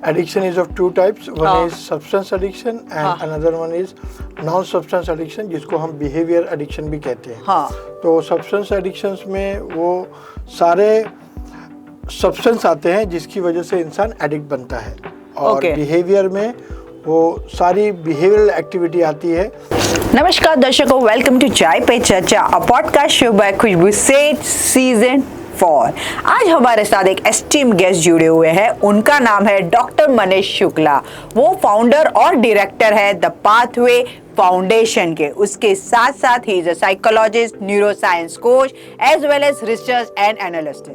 Addiction is of two types. One हाँ. is substance addiction and हाँ. another one is non-substance addiction, जिसको हम behavior addiction भी कहते हैं. हाँ. तो substance addictions में वो सारे substance आते हैं जिसकी वजह से इंसान addict बनता है. और Okay. behavior में वो सारी behavioral activity आती है. नमस्कार दर्शकों, वेलकम टू चाय पे चर्चा, अ पॉडकास्ट शो बाय खुशबू सेठ सीजन 4। आज हमारे साथ एक एस्टीम गेस्ट जुड़े हुए हैं। उनका नाम है डॉक्टर मनीष शुक्ला। वो फाउंडर और डायरेक्टर है द पाथवे फाउंडेशन के। उसके साथ साथ ही is a psychologist, neuroscience coach as well as research and analyst.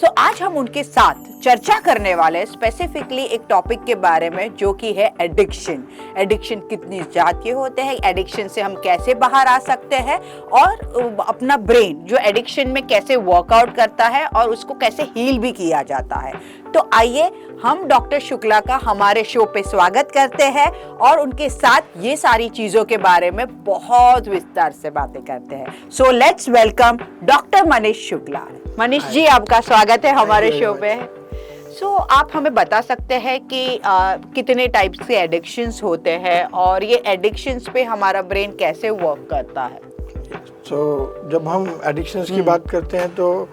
So आज हम उनके साथ चर्चा करने वाले स्पेसिफिकली एक टॉपिक के बारे में जो कि है एडिक्शन। एडिक्शन कितनी जात के होते हैं, एडिक्शन से हम कैसे बाहर आ सकते हैं और अपना ब्रेन जो एडिक्शन में कैसे वर्कआउट करता है और उसको कैसे हील भी किया जाता है। तो आइए हम डॉक्टर शुक्ला का हमारे शो पे स्वागत करते हैं और उनके साथ ये सारी चीजों के बारे में बहुत विस्तार से बातें करते हैं। So let's welcome doctor Manish Shukla. Manish ji, आपका स्वागत है हमारे शो पे। सो आप हमें बता सकते हैं कि कितने टाइप्स के एडिक्शंस होते हैं और ये एडिक्शंस पे हमारा ब्रेन कैसे वर्क करता है? जब हम एडिक्शंस की बात करते हैं तो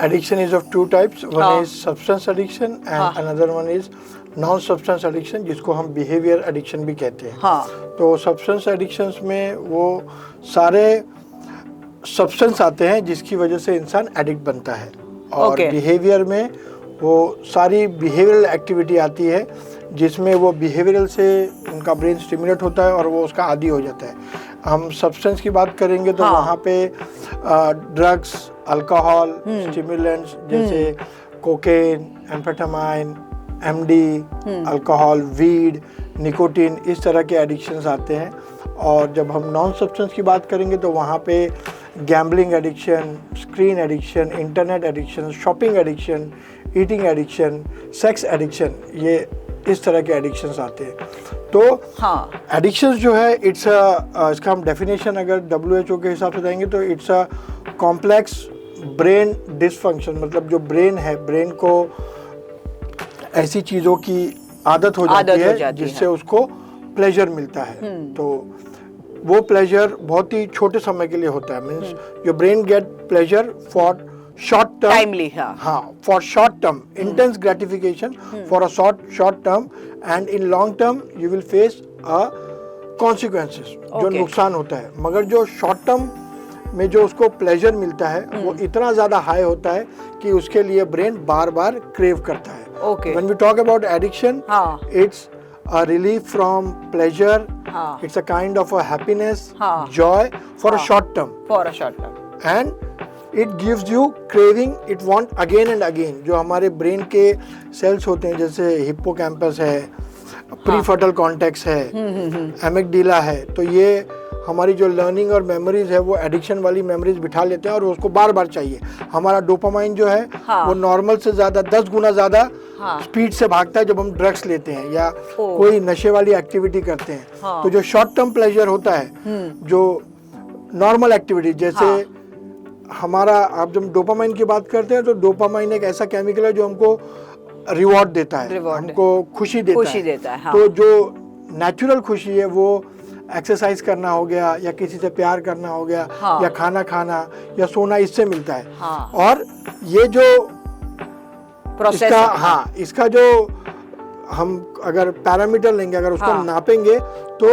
addiction is of two types. One is substance addiction and another one is non-substance addiction, जिसको हम behavior addiction भी कहते हैं. तो substance addictions में वो सारे substance आते हैं जिसकी वजह से इंसान addict बनता है. और behavior में वो सारी behavioral activity आती है जिसमें वो behavioral से उनका brain stimulate होता है और वो उसका आदी हो जाता है. हम सब्सटेंस की बात करेंगे तो वहाँ पे ड्रग्स, अल्कोहल, स्टिमुलेंट्स जैसे cocaine, amphetamine, MD, alcohol, weed, nicotine, इस तरह के एडिक्शंस आते हैं. और जब हम नॉन सब्सटेंस की बात करेंगे तो वहाँ पे gambling addiction, screen addiction, internet addiction, shopping addiction, eating addiction, sex addiction, ये इस तरह के एडिक्शंस आते हैं. तो एडिक्शंस जो है इसका हम डेफिनेशन अगर WHO के हिसाब से देंगे तो it's a complex brain dysfunction. मतलब जो ब्रेन है, ब्रेन को ऐसी चीज़ों की आदत हो जाती है जिससे उसको प्लेजर मिलता है. तो वो प्लेजर बहुत ही छोटे समय के लिए होता है. Means your brain get pleasure for short term, timely, for short term intense gratification for a short term, and in long term you will face consequences, जो नुकसान होता है. मगर जो short term में जो उसको प्लेजर मिलता है वो इतना ज्यादा हाई होता है कि उसके लिए ब्रेन बार बार क्रेव करता है. When we talk about addiction, it's a relief from pleasure, it's a kind of a happiness, joy for a short term, and it gives you craving, it want again and again. जो हमारे brain के sales होते हैं जैसे hippocampus है, prefrontal cortex है, amygdala है, तो ये हमारी जो लर्निंग और मेमोरीज है वो एडिक्शन वाली मेमोरीज बिठा लेते हैं और उसको बार बार चाहिए. हमारा डोपामाइन जो है वो नॉर्मल से ज़्यादा 10 गुना ज़्यादा स्पीड से भागता है जब हम ड्रग्स लेते हैं या कोई नशे वाली एक्टिविटी करते हैं. तो जो शॉर्ट टर्म प्लेजर होता है, जो नॉर्मल एक्टिविटी जैसे हमारा, आप जब डोपामाइन की बात करते हैं तो डोपामाइन एक ऐसा केमिकल है जो हमको रिवॉर्ड देता है, हमको खुशी देता है. तो जो नेचुरल खुशी है वो एक्सरसाइज करना हो गया या किसी से प्यार करना हो गया या खाना खाना या सोना, इससे मिलता है. और ये जो इसका जो हम अगर पैरामीटर लेंगे, अगर उसको नापेंगे तो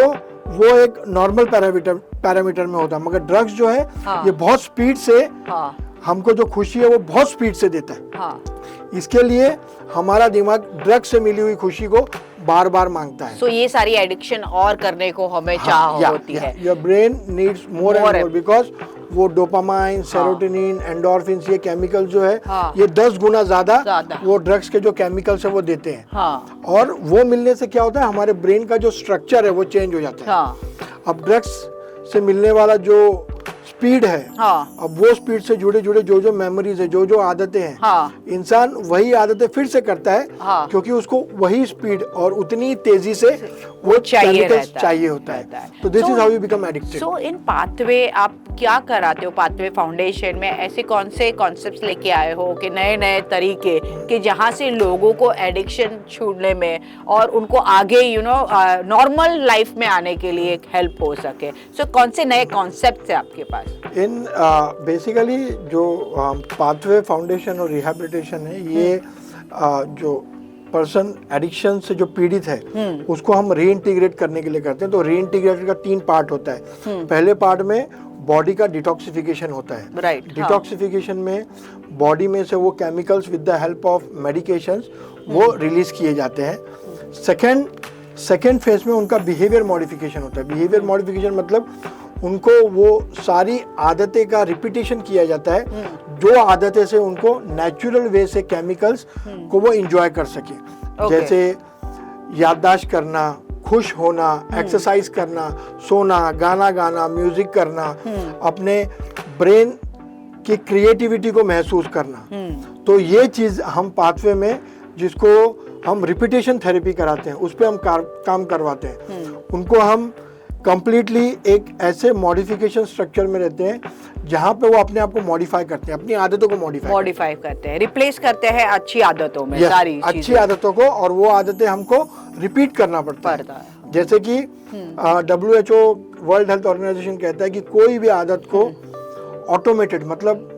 वो एक नॉर्मल पैरामीटर में होता है. मगर ड्रग्स जो है ये बहुत स्पीड से हमको जो खुशी है वो बहुत स्पीड से देता है. इसके लिए हमारा दिमाग ड्रग्स से मिली हुई खुशी को बार बार मांगता है. So, ये सारी एडिक्शन और करने को हमें चाह होती है. Your brain needs more and more because वो डोपामाइन, सेरोटोनिन, एंडोर्फिन्स, ये केमिकल जो है ये 10 गुना ज्यादा वो ड्रग्स के जो केमिकल्स है वो देते हैं. और वो मिलने से क्या होता है, हमारे ब्रेन का जो स्ट्रक्चर है वो चेंज हो जाता है. अब ड्रग्स से मिलने वाला जो स्पीड है, अब वो स्पीड से जुड़े जो मेमोरीज है, जो आदतें हैं, इंसान वही आदतें फिर से करता है क्योंकि उसको वही स्पीड और उतनी तेजी से वो चाहिए होता है. तो this is how you become addicted. So in pathway आप क्या कराते हो पाथवे फाउंडेशन में? ऐसे कौन से कॉन्सेप्ट्स लेके आए हो कि नए नए तरीके कि जहाँ से लोगों को एडिक्शन छूटने में और उनको आगे नॉर्मल लाइफ में आने के लिए हेल्प हो सके? सो कौन से नए कॉन्सेप्ट्स है आपके पास? इन बेसिकली जो पाथवे फाउंडेशन और रिहैबिलिटेशन है, ये जो पर्सन एडिक्शन से जो पीड़ित है उसको हम रीइंटीग्रेट करने के लिए करते हैं। तो रीइंटीग्रेशन का 3 पार्ट होता है। पहले पार्ट में बॉडी का डिटॉक्सिफिकेशन होता है। राइट। डिटॉक्सिफिकेशन में बॉडी में से वो chemicals with the help of medications वो रिलीज किए जाते हैं। सेकेंड फेज में उनका बिहेवियर मॉडिफिकेशन होता है। बिहेवियर मॉडिफिकेशन मतलब उनको वो सारी आदतें का रिपीटेशन किया जाता है जो आदतें से उनको नेचुरल वे से केमिकल्स को वो एंजॉय कर सके। जैसे याददाश्त करना, खुश होना, एक्सरसाइज करना, सोना, गाना गाना, म्यूजिक करना, अपने ब्रेन की क्रिएटिविटी को महसूस करना। तो ये चीज हम पाथवे में, जिसको हम रिपीटेशन थेरेपी कराते हैं, उस पर हम काम करवाते हैं। उनको हम कंप्लीटली एक ऐसे मॉडिफिकेशन स्ट्रक्चर में रहते हैं जहाँ पे वो अपने आप को मॉडिफाई करते हैं, अपनी आदतों को मॉडिफाई करते हैं, रिप्लेस करते हैं अच्छी आदतों में। सारी अच्छी आदतों को, और वो आदतें हमको रिपीट करना पड़ता है। जैसे कि WHO वर्ल्ड हेल्थ ऑर्गेनाइजेशन कहता है कि कोई भी आदत को ऑटोमेटेड, मतलब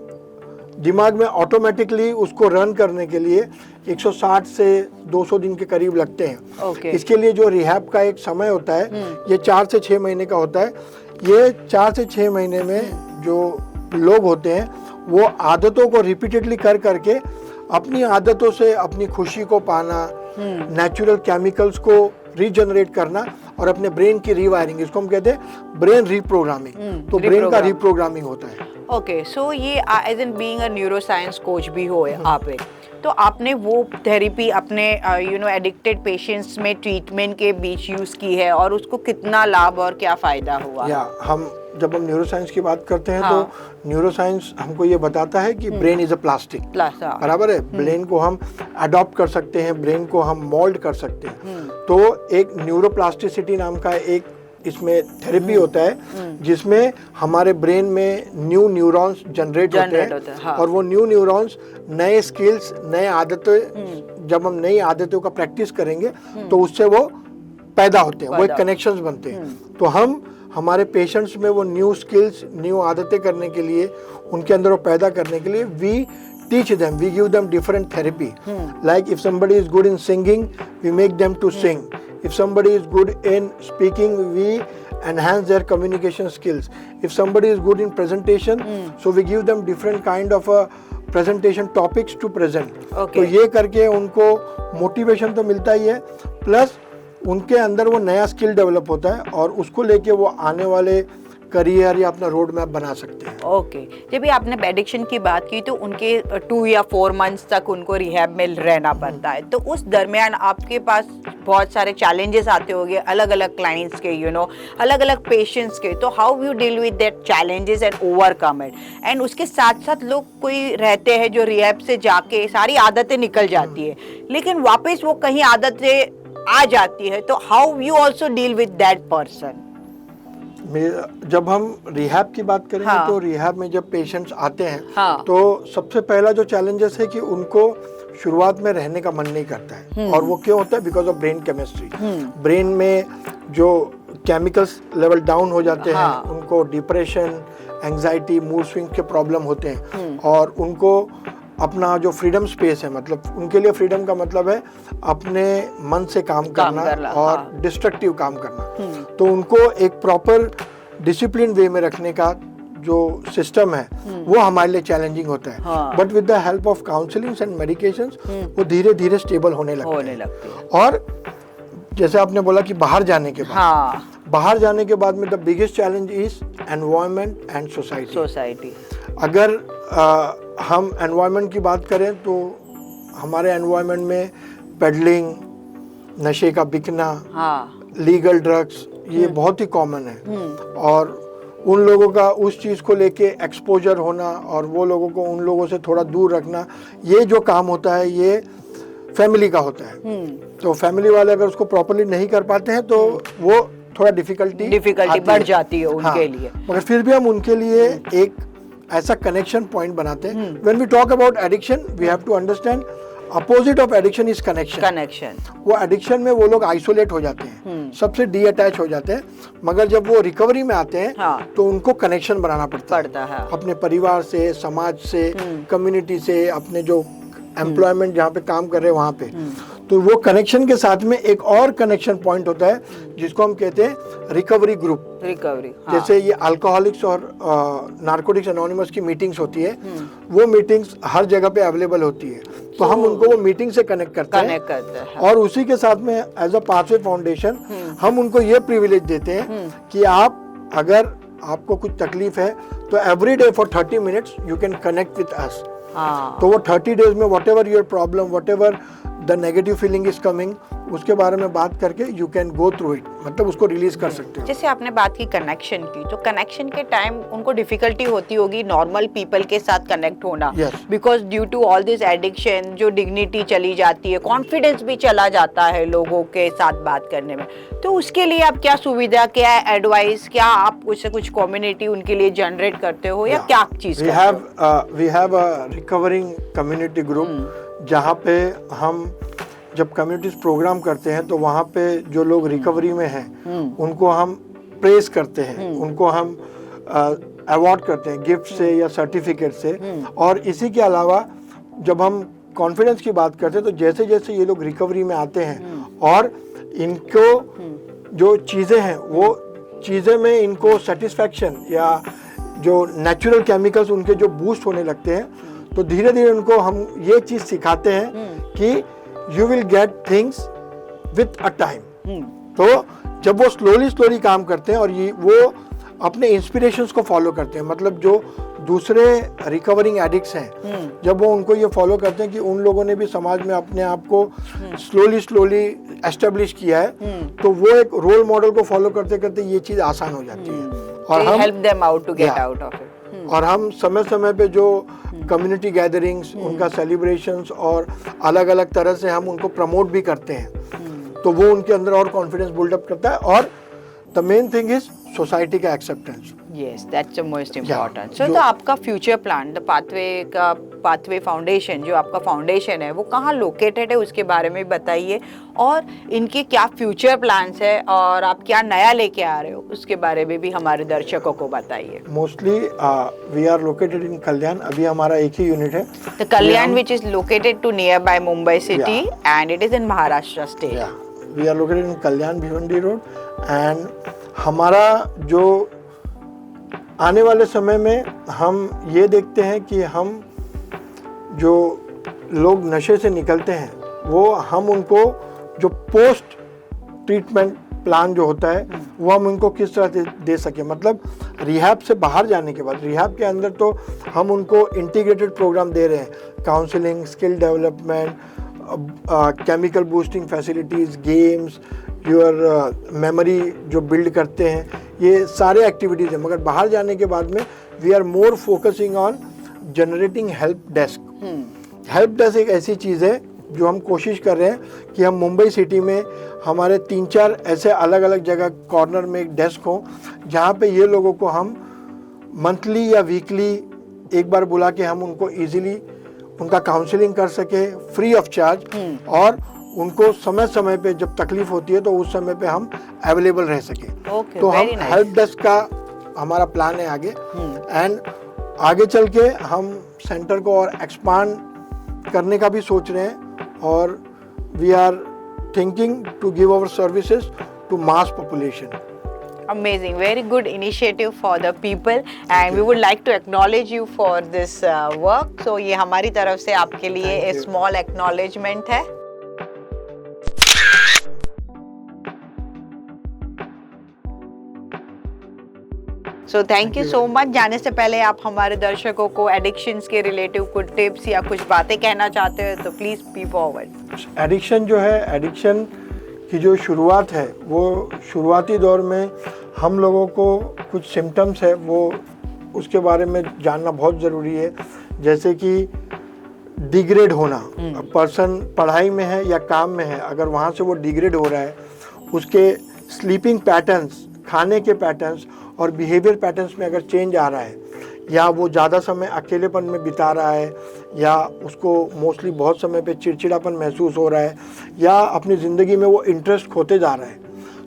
दिमाग में ऑटोमेटिकली उसको रन करने के लिए 160 से 200 दिन के करीब लगते हैं। इसके लिए जो रिहैब का एक समय होता है, ये 4 से 6 महीने का होता है। ये 4 से 6 महीने में जो लोग होते हैं वो आदतों को रिपीटेडली करके अपनी आदतों से अपनी खुशी को पाना, नेचुरल केमिकल्स को रीजनरेट करना और अपने ब्रेन की रीवायरिंग, इसको हम कहते हैं ब्रेन रीप्रोग्रामिंग। तो ब्रेन का रीप्रोग्रामिंग होता है। ओके, सो ये as in being a neuroscience coach भी हो आप एक, तो आपने वो थेरेपी अपने एडिक्टेड पेशेंट्स में ट्रीटमेंट के बीच यूज की है और उसको कितना लाभ और क्या फायदा हुआ? जब हम न्यूरोसाइंस की बात करते हैं तो न्यूरोसाइंस हमको ये बताता है कि ब्रेन इज अ प्लास्टिक, बराबर है। ब्रेन को हम अडॉप्ट कर सकते हैं, ब्रेन को हम मोल्ड कर सकते हैं। तो एक न्यूरोप्लास्टिसिटी नाम का एक इसमें थेरेपी होता है जिसमें हमारे ब्रेन में न्यू न्यूरॉन्स जनरेट होते हैं। और वो न्यू न्यूरॉन्स नए स्किल्स, नए आदतें, जब हम नई आदतों का प्रैक्टिस करेंगे तो उससे वो पैदा होते हैं, वो एक कनेक्शंस बनते हैं। तो हम हमारे पेशेंट्स में वो न्यू स्किल्स, न्यू आदतें करने के लिए, उनके अंदर वो पैदा करने के लिए we teach them, we give them different therapy. Like if somebody is good in singing, we make them to sing. If somebody is good in speaking, we enhance their communication skills. If somebody is good in presentation, so we give them different kind of presentation topics to present. तो ये करके उनको motivation तो मिलता ही है, plus उनके अंदर वो नया स्किल डेवलप होता है और उसको लेके वो आने वाले करियर या अपना रोड मैप बना सकते हैं। ओके, जब भी आपने एडिक्शन की बात की तो उनके 2 या 4 मंथ्स तक उनको रिहैब में रहना पड़ता है। तो उस दरमियान आपके पास बहुत सारे चैलेंजेस आते होंगे अलग अलग क्लाइंट्स के, अलग अलग पेशेंट्स के। तो how you deal with that challenges and overcome it? And उसके साथ साथ लोग कोई रहते हैं जो रिहैब से जाके सारी आदतें निकल जाती है लेकिन वापस वो कहीं आदतें आ जाती है, तो how you also deal with that person? जब हम रिहैब की बात करेंगे तो रिहैब में जब पेशेंट्स आते हैं तो सबसे पहला जो चैलेंजेस है कि उनको शुरुआत में रहने का मन नहीं करता है। और वो क्यों होता है? Because of brain chemistry. Brain में जो केमिकल्स लेवल डाउन हो जाते हैं, उनको डिप्रेशन, एंजाइटी, मूड स्विंग के प्रॉब्लम होते हैं। और उनको अपना जो फ्रीडम स्पेस है, मतलब उनके लिए फ्रीडम का मतलब है अपने मन से काम करना और डिस्ट्रक्टिव काम करना। तो उनको एक प्रॉपर डिसिप्लिन वे में रखने का जो सिस्टम है वो हमारे लिए चैलेंजिंग होता है। But with the help of counselling and medications वो धीरे धीरे स्टेबल होने लगते हैं। और जैसे आपने बोला कि बाहर जाने के बाद, बाहर जाने के बाद में the biggest challenge is environment and society. अगर हम एनवायरनमेंट की बात करें तो हमारे एनवायरनमेंट में पेडलिंग, नशे का बिकना, लीगल ड्रग्स, ये बहुत ही कॉमन है। और उन लोगों का उस चीज़ को लेके एक्सपोजर होना और वो लोगों को उन लोगों से थोड़ा दूर रखना, ये जो काम होता है ये फैमिली का होता है। तो फैमिली वाले अगर उसको प्रॉपरली नहीं कर पाते हैं तो वो थोड़ा डिफिकल्टी बढ़ जाती है उनके लिए। मगर फिर भी हम उनके लिए एक ऐसा कनेक्शन पॉइंट बनाते हैं। When we talk about addiction we have to understand opposite of addiction is connection. वो एडिक्शन में वो लोग आइसोलेट हो जाते हैं, सबसे डी अटैच हो जाते हैं, मगर जब वो रिकवरी में आते हैं तो उनको कनेक्शन बनाना पड़ता है अपने परिवार से, समाज से, कम्युनिटी से, अपने जो एम्प्लॉयमेंट जहाँ पे काम कर रहे हैं वहाँ पे। तो वो कनेक्शन के साथ में एक और कनेक्शन पॉइंट होता है जिसको हम कहते हैं रिकवरी ग्रुप। जैसे ये अल्कोहलिक्स और नारकोटिक्स एनोनिमस की मीटिंग्स होती है, वो मीटिंग्स हर जगह पे अवेलेबल होती है, तो हम उनको वो मीटिंग से कनेक्ट करते हैं। और उसी के साथ में एज अ पाथवे फाउंडेशन हम उनको ये प्रिविलेज देते हैं कि आप अगर आपको कुछ तकलीफ है तो every day for 30 minutes you can connect with us. तो वो 30 डेज में what ever your problem, what ever the negative feeling is coming, उसके बारे में बात करके you can go through it, मतलब उसको रिलीज कर सकते हैं। जैसे आपने बात की कनेक्शन की, तो कनेक्शन के टाइम उनको डिफिकल्टी होती होगी नॉर्मल पीपल के साथ कनेक्ट होना, because due to all this addiction जो डिग्निटी चली जाती है, कॉन्फिडेंस भी चला जाता है लोगों के साथ बात करने में। तो उसके लिए आप क्या सुविधा, क्या एडवाइस, क्या आप कुछ कम्युनिटी उनके लिए जनरेट करते हो या क्या चीज? We have a recovering community group, जहाँ पे हम जब कम्युनिटीज प्रोग्राम करते हैं तो वहाँ पे जो लोग रिकवरी में हैं उनको हम प्रेज करते हैं, उनको हम अवार्ड करते हैं गिफ्ट से या सर्टिफिकेट से। और इसी के अलावा जब हम कॉन्फिडेंस की बात करते हैं तो जैसे जैसे ये लोग रिकवरी में आते हैं और इनको जो चीज़ें हैं वो चीज़ें में इनको सेटिस्फैक्शन या जो नेचुरल केमिकल्स उनके जो बूस्ट होने लगते हैं, तो धीरे धीरे उनको हम ये चीज़ सिखाते हैं कि you will get things with a time. तो जब वो स्लोली काम करते हैं और ये वो अपने इंस्पिरेशंस को फॉलो करते हैं, मतलब जो दूसरे रिकवरिंग एडिक्ट्स हैं जब वो उनको ये फॉलो करते हैं कि उन लोगों ने भी समाज में अपने आप को स्लोली एस्टेब्लिश किया है, तो वो एक रोल मॉडल को फॉलो करते करते ये चीज़ आसान हो जाती है। और हम help them out to get out of it. और हम समय समय पे जो कम्युनिटी गैदरिंग्स, उनका सेलिब्रेशंस और अलग अलग तरह से हम उनको प्रमोट भी करते हैं, तो वो उनके अंदर और कॉन्फिडेंस बिल्डअप करता है। और the main thing is society का acceptance. Yes, that's the most important. So तो आपका future plan, the pathway foundation, जो आपका फाउंडेशन है वो कहाँ लोकेटेड है, उसके बारे में बताइए, और इनके क्या फ्यूचर प्लान्स है और आप क्या नया लेके आ रहे हो उसके बारे में भी हमारे दर्शकों को बताइए। Mostly we are located in Kalyan. अभी हमारा एक ही यूनिट है, the Kalyan, which is located to near by Mumbai city and it is in Maharashtra state. We are located in Kalyan Bhiwandi road. And हमारा जो आने वाले समय में हम ये देखते हैं कि हम जो लोग नशे से निकलते हैं वो हम उनको जो पोस्ट ट्रीटमेंट प्लान जो होता है वो हम उनको किस तरह दे सकें, मतलब रिहैब से बाहर जाने के बाद। रिहैब के अंदर तो हम उनको इंटीग्रेटेड प्रोग्राम दे रहे हैं, counselling, skill development, chemical boosting facilities, games, your memory जो बिल्ड करते हैं, ये सारे एक्टिविटीज़ हैं। मगर बाहर जाने के बाद में we are more focusing on generating help desk. Help desk एक ऐसी चीज़ है जो हम कोशिश कर रहे हैं कि हम मुंबई सिटी में हमारे 3-4 ऐसे अलग अलग जगह कॉर्नर में एक डेस्क हो जहाँ पे ये लोगों को हम मंथली या वीकली एक बार बुला के हम उनको इजीली उनका काउंसलिंग कर सके फ्री ऑफ चार्ज, और उनको समय समय पे जब तकलीफ होती है तो उस समय पे हम अवेलेबल रह सके। तो हम हेल्प डेस्क का हमारा प्लान है आगे। एंड आगे चल के हम सेंटर को और एक्सपांड करने का भी सोच रहे हैं, और we are thinking to give our services to mass population. Amazing, very good initiative for the people and we would like to acknowledge you for this work. So ये हमारी तरफ से आपके लिए a small acknowledgement है। So thank you so much। जाने से पहले आप हमारे दर्शकों को एडिक्शंस के रिलेटिव कुछ टिप्स या कुछ बातें कहना चाहते हो तो प्लीज बी फॉरवर्ड। एडिक्शन जो है, एडिक्शन की जो शुरुआत है वो शुरुआती दौर में हम लोगों को कुछ सिम्टम्स है वो उसके बारे में जानना बहुत ज़रूरी है। जैसे कि डिग्रेड होना, पर्सन पढ़ाई में है या काम में है, अगर वहाँ से वो डिग्रेड हो रहा है, उसके स्लीपिंग पैटर्न्स, खाने के पैटर्न्स और बिहेवियर पैटर्न्स में अगर चेंज आ रहा है, या वो ज़्यादा समय अकेलेपन में बिता रहा है, या उसको मोस्टली बहुत समय पे चिड़चिड़ापन महसूस हो रहा है, या अपनी ज़िंदगी में वो इंटरेस्ट खोते जा रहा है,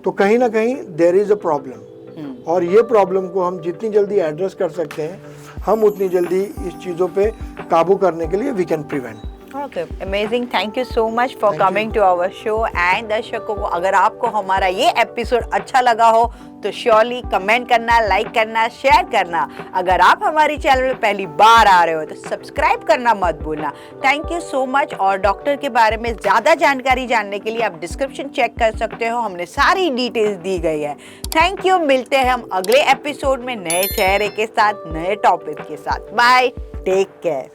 तो कहीं ना कहीं देयर इज़ अ प्रॉब्लम। और ये प्रॉब्लम को हम जितनी जल्दी एड्रेस कर सकते हैं, हम उतनी जल्दी इस चीज़ों पे काबू करने के लिए we can prevent. Okay, amazing, thank you so much for coming to our show. And दर्शकों को अगर आपको हमारा ये एपिसोड अच्छा लगा हो तो श्योरली कमेंट करना, लाइक करना, शेयर करना। अगर आप हमारी चैनल में पहली बार आ रहे हो तो सब्सक्राइब करना मत भूलना। Thank you so much. और डॉक्टर के बारे में ज़्यादा जानकारी जानने के लिए आप डिस्क्रिप्शन चेक कर सकते हो, हमने सारी डिटेल्स दी गई है। थैंक यू, मिलते हैं हम अगले एपिसोड में नए चेहरे के साथ, नए टॉपिक के साथ। Bye, take care.